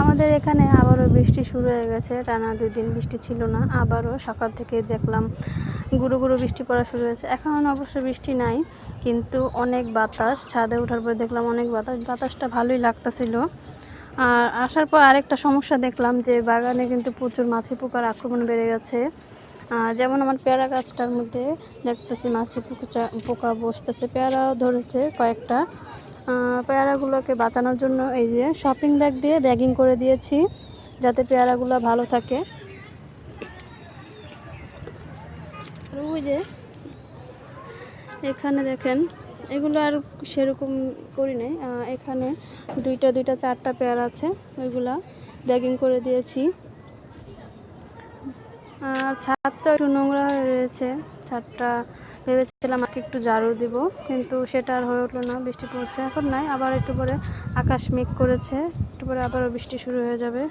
আমাদের এখানে আবারও বৃষ্টি শুরু হয়ে গেছে। টানা 2 দিন বৃষ্টি ছিল না, আবারও সকাল থেকে দেখলাম গুঁড়ো গুঁড়ো বৃষ্টি পড়া শুরু হয়েছে। এখন অবশ্য বৃষ্টি নাই, কিন্তু অনেক বাতাস। ছাদে ওঠার পর দেখলাম অনেক বাতাস, বাতাসটা ভালোই লাগতেছিল। আর আসার পর আরেকটা সমস্যা দেখলাম যে বাগানে কিন্তু প্রচুর মাছি পোকার আক্রমণ বেড়ে গেছে। যেমন আমার পেয়ারা গাছটার মধ্যে দেখতেছি মাছি পোকা বসতেছে, পেয়ারাও ধরেছে কয়েকটা। পেয়ারাগুলোকে বাঁচানোর জন্য এই যে শপিং ব্যাগ দিয়ে ব্যাগিং করে দিয়েছি, যাতে পেয়ারাগুলো ভালো থাকে। ওই যে এখানে দেখেন, এগুলো আর সেরকম করি নাই। এখানে 2টা 4টা পেয়ারা আছে, ওইগুলা ব্যাগিং করে দিয়েছি। ছাদটা একটু নোংরা হয়ে রয়েছে। ছাদটা ভেবেছিলাম আজকে একটু ঝাড়ু দিব, কিন্তু সেটা আর হয়ে উঠলো না। বৃষ্টি পড়ছে, এখন নাই, আবার একটু পরে আকাশ মেঘ করেছে, একটু পরে আবারও বৃষ্টি শুরু হয়ে যাবে।